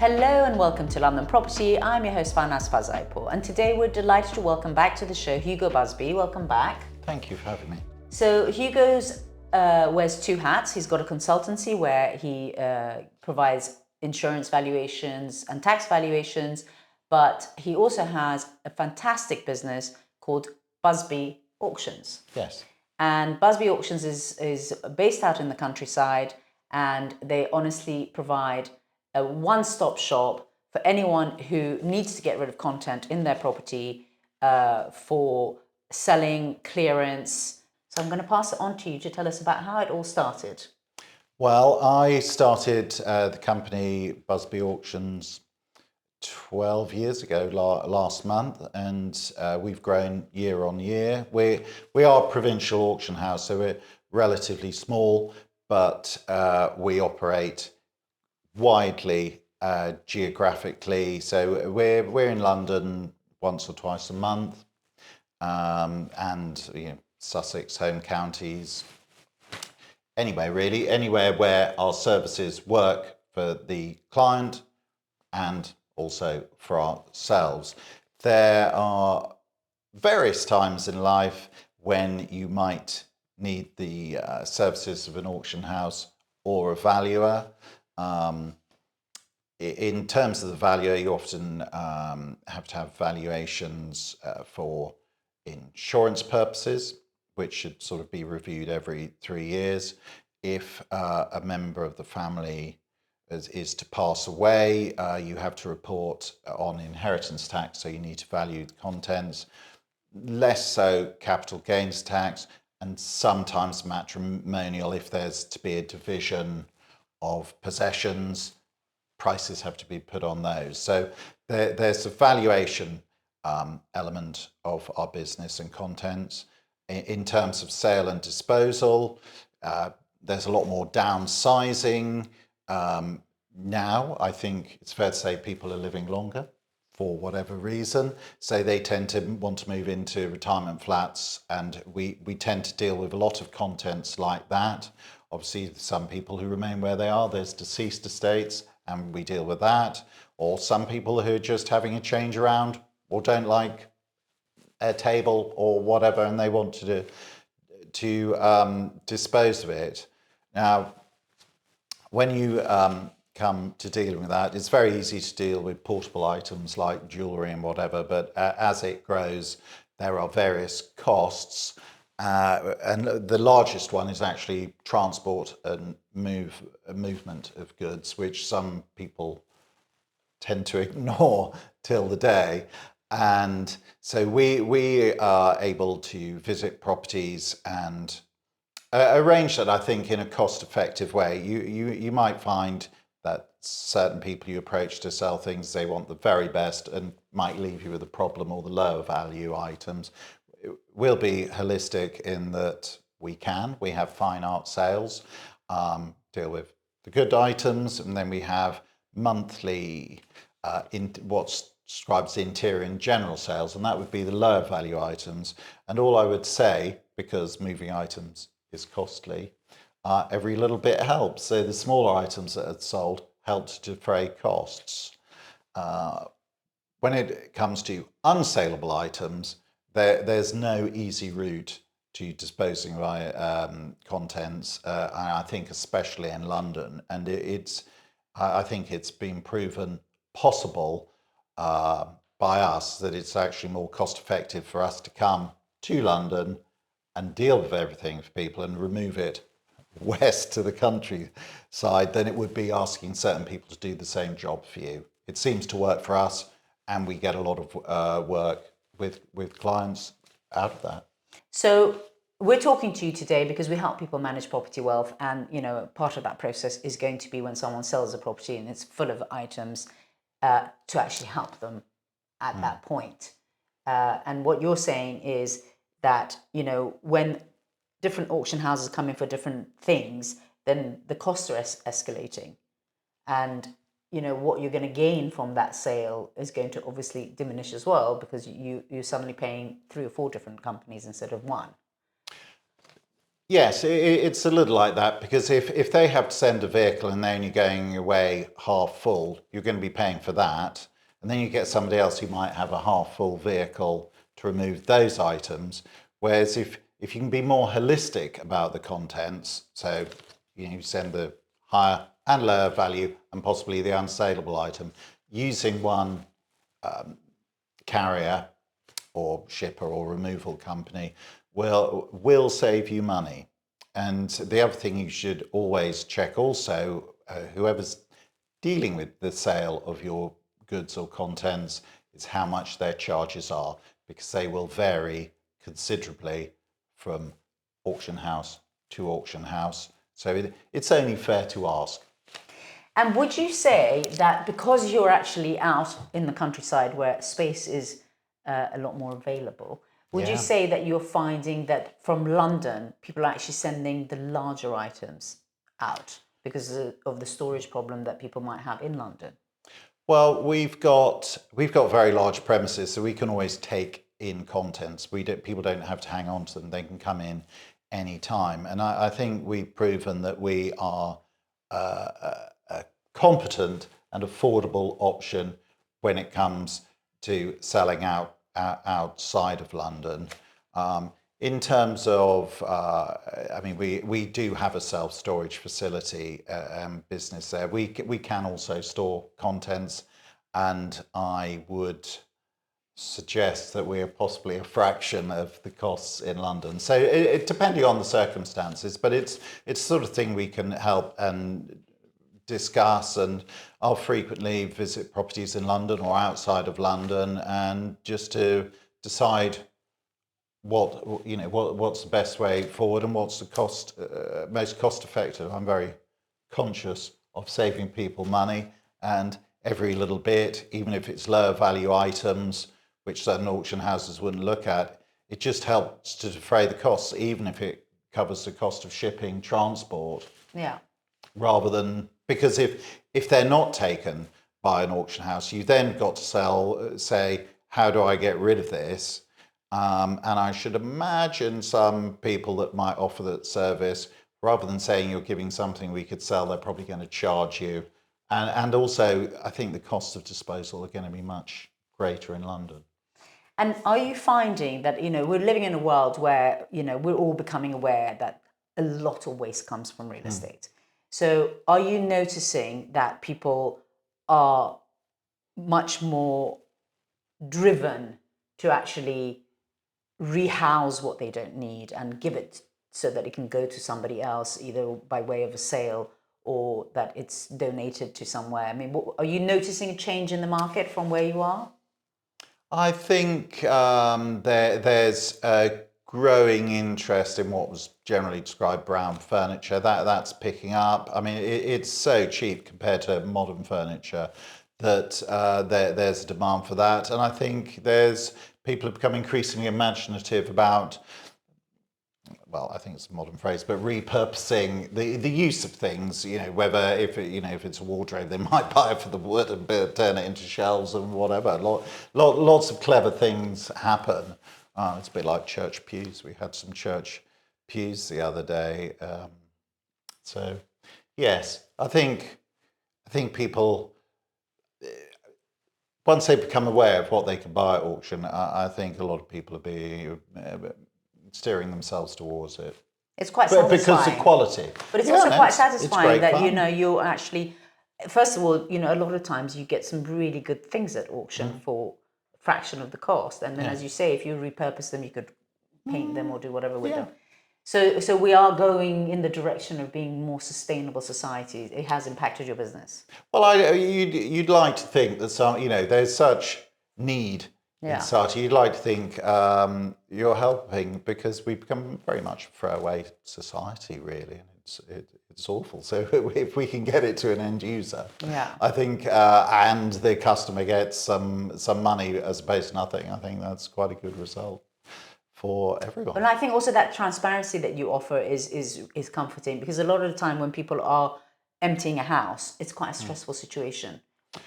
Hello and welcome to London Property. I'm your host Farnaz Fazaipour, and today we're delighted to welcome back to the show Hugo Busby. Welcome back. Thank you for having me. So Hugo's wears two hats. He's got a consultancy where he provides insurance valuations and tax valuations, but he also has a fantastic business called Busby Auctions. Yes. And Busby Auctions is based out in the countryside, and they honestly provide a one-stop shop for anyone who needs to get rid of content in their property for selling, clearance. So I'm going to pass it on to you to tell us about how it all started. Well, I started the company Busby Auctions 12 years ago last month, and we've grown year on year. We are a provincial auction house, so we're relatively small, but we operate widely geographically. So we're in London once or twice a month, and Sussex, home counties. Anyway, really anywhere where our services work for the client and also for ourselves. There are various times in life when you might need the services of an auction house or a valuer. In terms of the valuer, you often have to have valuations for insurance purposes, which should sort of be reviewed every 3 years. If a member of the family is to pass away, you have to report on inheritance tax, so you need to value the contents. Less so capital gains tax, and sometimes matrimonial if there's to be a division of possessions. Prices have to be put on those. So there's a valuation element of our business and contents. In terms of sale and disposal, there's a lot more downsizing. Now, I think it's fair to say people are living longer for whatever reason. So they tend to want to move into retirement flats, and we tend to deal with a lot of contents like that. Obviously, some people who remain where they are, there's deceased estates, and we deal with that. Or some people who are just having a change around or don't like a table or whatever, and they want to dispose of it. Now, when you come to dealing with that, it's very easy to deal with portable items like jewellery and whatever, but as it grows, there are various costs. And the largest one is actually transport and movement of goods, which some people tend to ignore till the day. And so we are able to visit properties and arrange that, I think, in a cost-effective way. You might find that certain people you approach to sell things, they want the very best and might leave you with a problem or the lower value items. We'll be holistic in that we have fine art sales, deal with the good items, and then we have monthly what's described as interior and general sales, and that would be the lower value items. And all I would say, because moving items is costly, every little bit helps. So the smaller items that are sold help to defray costs. When it comes to unsaleable items, there's no easy route to disposing of contents, and I think especially in London. And I think it's been proven possible by us that it's actually more cost effective for us to come to London and deal with everything for people and remove it west to the countryside than it would be asking certain people to do the same job for you. It seems to work for us, and we get a lot of work with clients out of that. So we're talking to you today because we help people manage property wealth, and part of that process is going to be when someone sells a property and it's full of items, to actually help them at that point. And what you're saying is that when different auction houses come in for different things, then the costs are escalating, and what you're going to gain from that sale is going to obviously diminish as well, because you're suddenly paying 3 or 4 different companies instead of one. Yes, it's a little like that because if they have to send a vehicle and they're only going away half full, you're going to be paying for that. And then you get somebody else who might have a half full vehicle to remove those items. Whereas if you can be more holistic about the contents, so you send the higher and lower value and possibly the unsaleable item, using one carrier or shipper or removal company will save you money. And the other thing you should always check also, whoever's dealing with the sale of your goods or contents, is how much their charges are, because they will vary considerably from auction house to auction house. So it's only fair to ask. And would you say that because you're actually out in the countryside where space is a lot more available, would you Yeah. say that you're finding that from London, people are actually sending the larger items out because of the storage problem that people might have in London? Well, we've got very large premises, so we can always take in contents. People don't have to hang on to them; they can come in any time. And I think we've proven that we are a competent and affordable option when it comes to selling outside of London. In terms of, I mean, we do have a self-storage facility business there. We can also store contents, and I would suggest that we are possibly a fraction of the costs in London. So depending on the circumstances, but it's the sort of thing we can help and discuss. And I'll frequently visit properties in London or outside of London, and just to decide what's the best way forward and what's the most cost effective. I'm very conscious of saving people money, and every little bit, even if it's lower value items which certain auction houses wouldn't look at, it just helps to defray the costs, even if it covers the cost of shipping, transport. Yeah. Rather than, because if they're not taken by an auction house, you then got to say, how do I get rid of this? And I should imagine some people that might offer that service, rather than saying you're giving something we could sell, they're probably going to charge you. And also, I think the costs of disposal are going to be much greater in London. And are you finding that, we're living in a world where, we're all becoming aware that a lot of waste comes from real estate. So are you noticing that people are much more driven to actually rehouse what they don't need and give it so that it can go to somebody else, either by way of a sale or that it's donated to somewhere? I mean, are you noticing a change in the market from where you are? I think there's a growing interest in what was generally described brown furniture. That's picking up. I mean, it's so cheap compared to modern furniture that there's a demand for that. And I think people have become increasingly imaginative about, well, I think it's a modern phrase, but repurposing the use of things. Whether if it's a wardrobe, they might buy it for the wood and turn it into shelves and whatever. Lots of clever things happen. It's a bit like church pews. We had some church pews the other day. So yes, I think people, once they become aware of what they can buy at auction, I think a lot of people are being steering themselves towards it. It's quite But because of satisfying. quality. But it's Yeah, also no, quite it's satisfying great that, fun. you're actually, first of all, a lot of times you get some really good things at auction for a fraction of the cost. And then, Yeah. as you say, if you repurpose them, you could paint them or do whatever with Yeah. them. So we are going in the direction of being more sustainable society. It has impacted your business. Well, you'd like to think that there's such need in Yeah. society. You'd like to think you're helping, because we've become very much a throwaway society, really, and it's awful. So if we can get it to an end user, Yeah. I think, and the customer gets some money as opposed to nothing, I think that's quite a good result for everyone. But I think also that transparency that you offer is comforting, because a lot of the time when people are emptying a house, it's quite a stressful situation.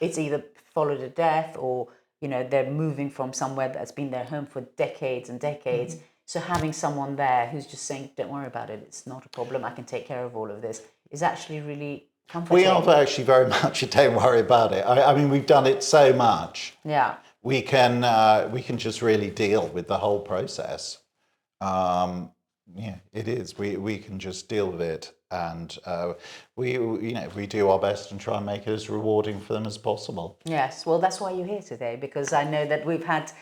It's either followed a death or they're moving from somewhere that's been their home for decades and decades. So having someone there who's just saying, don't worry about it, it's not a problem, I can take care of all of this, is actually really comforting. We are actually very much a don't worry about it. I mean, we've done it so much. Yeah. We can just really deal with the whole process. Yeah, it is. We can just deal with it, and we do our best and try and make it as rewarding for them as possible. Yes, well, that's why you're here today, because I know that we've had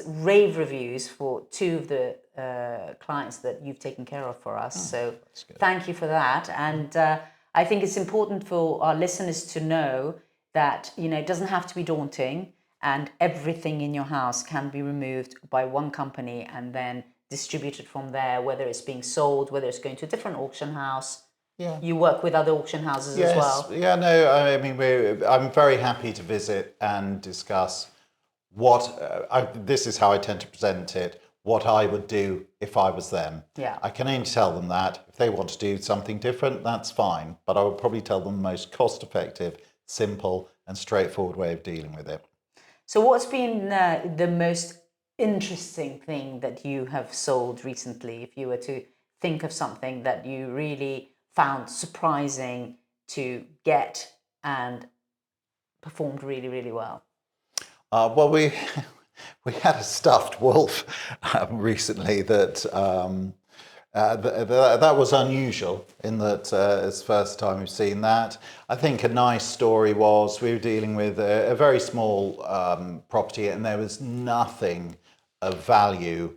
rave reviews for two of the clients that you've taken care of for us. So thank you for that, and I think it's important for our listeners to know that it doesn't have to be daunting, and everything in your house can be removed by one company and then distributed from there, whether it's being sold, whether it's going to a different auction house. Yeah. You work with other auction houses as well. Yeah, no, I mean, I'm very happy to visit and discuss this is how I tend to present it, what I would do if I was them. Yeah. I can only tell them that. If they want to do something different, that's fine. But I would probably tell them the most cost-effective, simple and straightforward way of dealing with it. So what's been the most interesting thing that you have sold recently, if you were to think of something that you really found surprising to get and performed really, really well? Well, we had a stuffed wolf recently that that was unusual in that it's the first time we've seen that. I think a nice story was we were dealing with a very small property, and there was nothing of value,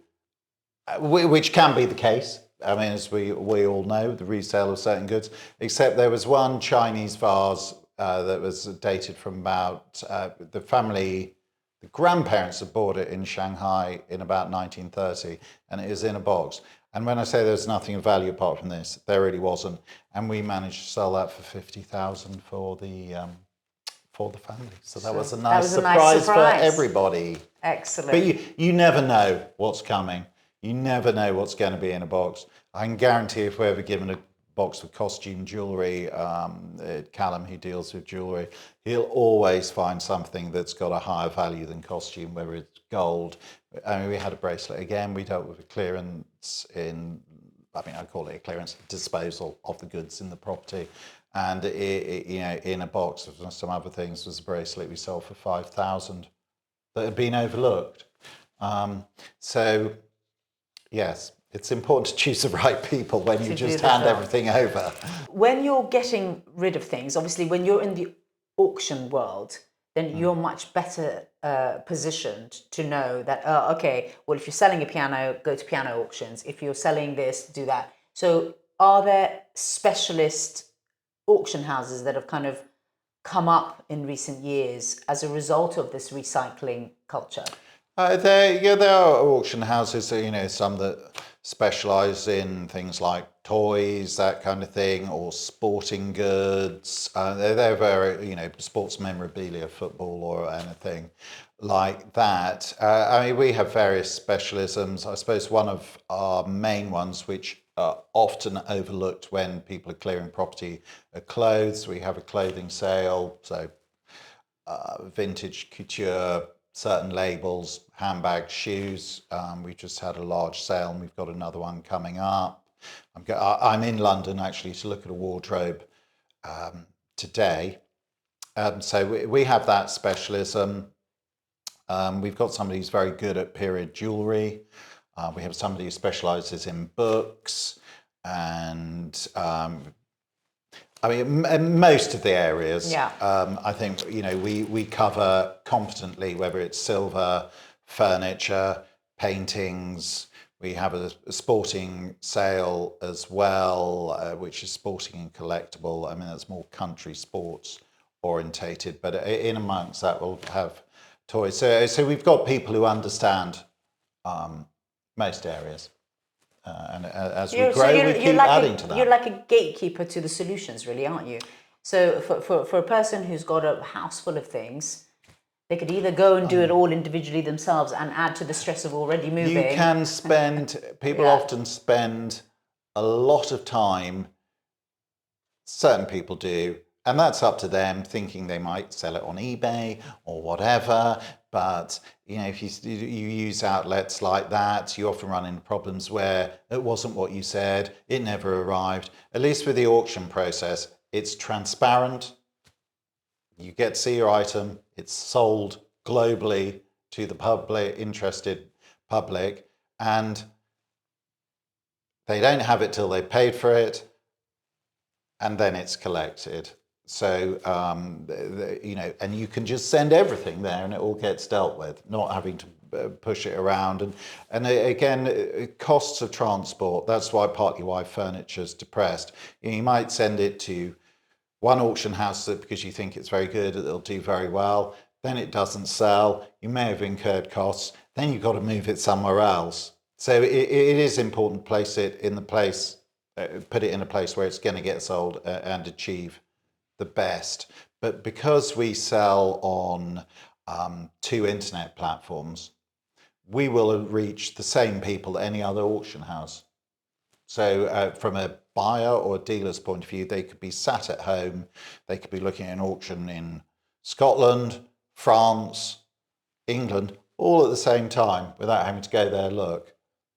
which can be the case. I mean, as we all know, the resale of certain goods, except there was one Chinese vase that was dated from about the grandparents had bought it in Shanghai in about 1930, and it is in a box. And when I say there's nothing of value apart from this, there really wasn't. And we managed to sell that for 50,000 for the family. So that was a nice surprise for everybody. Excellent. But you never know what's coming. You never know what's going to be in a box. I can guarantee if we're ever given a box of costume jewellery, Callum, who deals with jewellery, he'll always find something that's got a higher value than costume, whether it's gold. I mean, we had a bracelet again. We dealt with a clearance I call it a clearance disposal of the goods in the property. And in a box of some other things was a bracelet we sold for 5,000 that had been overlooked. So yes, it's important to choose the right people when you just hand everything over. When you're getting rid of things, obviously when you're in the auction world, then you're much better positioned to know that, okay, well, if you're selling a piano, go to piano auctions. If you're selling this, do that. So are there specialist auction houses that have kind of come up in recent years as a result of this recycling culture? There are auction houses, some that specialise in things like toys, that kind of thing, or sporting goods. They're very, sports memorabilia, football or anything like that. I mean, we have various specialisms. I suppose one of our main ones, which are often overlooked when people are clearing property, are clothes. We have a clothing sale, so vintage couture, certain labels, handbags, shoes. We've just had a large sale, and we've got another one coming up. I'm in London actually to look at a wardrobe today. So we have that specialism. We've got somebody who's very good at period jewellery. We have somebody who specialises in books, and I mean, most of the areas. Yeah. I think we cover competently, whether it's silver, furniture, paintings. We have a sporting sale as well, which is sporting and collectible. I mean, that's more country sports orientated, but in amongst that we'll have toys. So we've got people who understand most areas. And as we grow, we keep adding to that. You're like a gatekeeper to the solutions, really, aren't you? So for a person who's got a house full of things, they could either go and do it all individually themselves and add to the stress of already moving. You can spend, people often spend a lot of time, certain people do, and that's up to them, thinking they might sell it on eBay or whatever. but if you use outlets like that, you often run into problems where it wasn't what you said, it never arrived. At least with the auction process, it's transparent. You get to see your item. It's sold globally to the public, interested public, and they don't have it till they paid for it, and then it's collected. So, and you can just send everything there and it all gets dealt with, not having to push it around. And again, costs of transport, that's why partly why furniture's depressed. You might send it to one auction house because you think it's very good, it'll do very well. Then it doesn't sell. You may have incurred costs. Then you've got to move it somewhere else. So it is important to place it in the place, put it in a place where it's going to get sold and achieve the best. But because we sell on 2 internet platforms, we will reach the same people that any other auction house. So from a buyer or a dealer's point of view, they could be sat at home, they could be looking at an auction in Scotland, France, England, all at the same time without having to go there and look.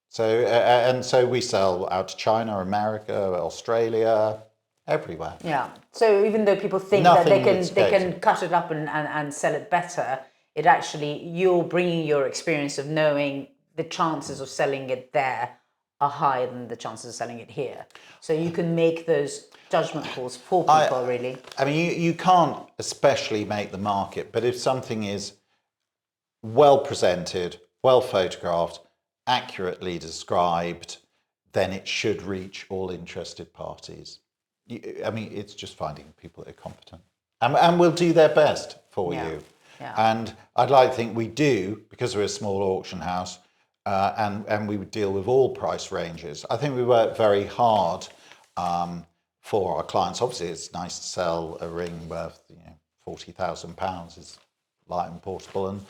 So and so we sell out to China, America, Australia, everywhere. Yeah. So even though people think that they can cut it up and sell it better, it actually, you're bringing your experience of knowing the chances of selling it there are higher than the chances of selling it here. So you can make those judgment calls for people, really. I mean, you can't especially make the market, but if something is well presented, well photographed, accurately described, then it should reach all interested parties. I mean, it's just finding people that are competent and will do their best for you. Yeah. And I'd like to think we do, because we're a small auction house, and we would deal with all price ranges. I think we work very hard for our clients. Obviously, it's nice to sell a ring worth £40,000 is light and portable, and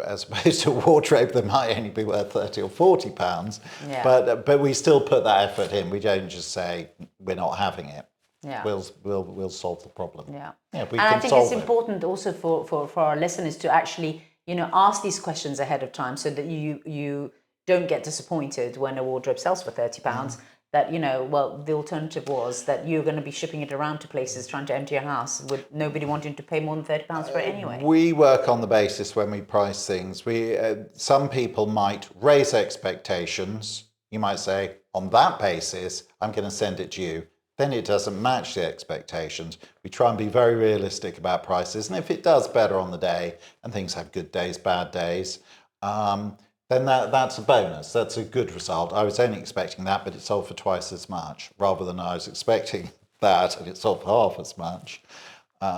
as opposed to a wardrobe that might only be worth £30 or £40. Yeah. But we still put that effort in. We don't just say we're not having it. Yeah. We'll solve the problem. Yeah. We and I can think solve it's important also for our listeners to actually ask these questions ahead of time, so that you don't get disappointed when a wardrobe sells for £30. That the alternative was that you're going to be shipping it around to places, trying to empty your house with nobody wanting to pay more than £30 for it anyway. We work on the basis when we price things. Some people might raise expectations. You might say, on that basis, I'm going to send it to you. Then it doesn't match the expectations. We try and be very realistic about prices. And if it does better on the day, and things have good days, bad days, then that's a bonus. That's a good result. I was only expecting that, but it sold for twice as much, rather than I was expecting that and it sold for half as much. We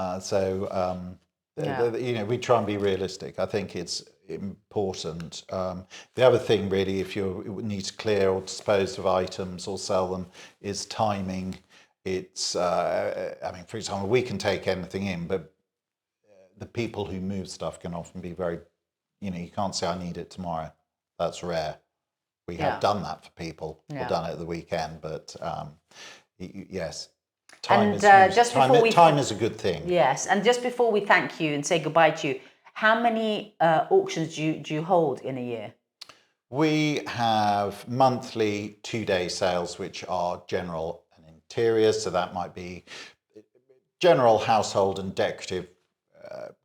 try and be realistic. I think it's important. The other thing, really, if you need to clear or dispose of items or sell them, is timing. It's, for example, we can take anything in, but the people who move stuff can often be very, you can't say, I need it tomorrow. That's rare. We have done that for people. We've done it at the weekend, but yes. Time is a good thing. Yes, and just before we thank you and say goodbye to you, how many auctions do you hold in a year? We have monthly 2-day sales, which are general and interiors. So that might be general household and decorative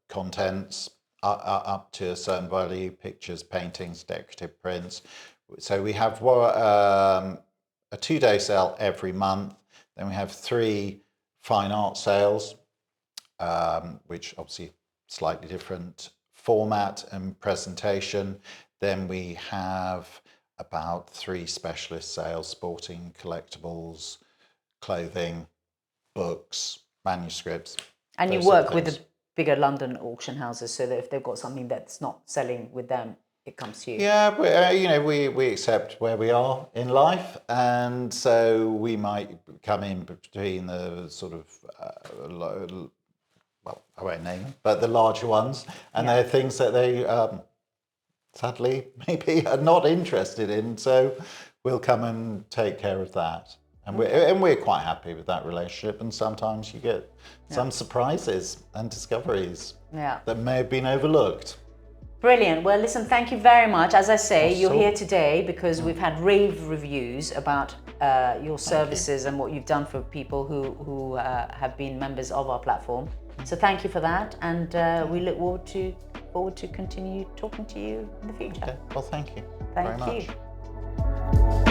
contents up to a certain value, pictures, paintings, decorative prints. So we have a 2-day sale every month. Then we have 3 fine art sales, which obviously slightly different format and presentation. Then we have about 3 specialist sales: sporting, collectibles, clothing, books, manuscripts. And you work with the bigger London auction houses, so that if they've got something that's not selling with them, it comes to you. Yeah, we accept where we are in life, and so we might come in between the sort of I won't name them, but the larger ones, and there are things that they sadly maybe are not interested in, so we'll come and take care of that. And we're quite happy with that relationship, and sometimes you get some surprises and discoveries that may have been overlooked. Brilliant. Well, listen, thank you very much. As I say, you're So- here today because we've had rave reviews about your services and what you've done for people who have been members of our platform. So thank you for that, and we look forward to continue talking to you in the future. Okay. Well, thank you Thank very much. you.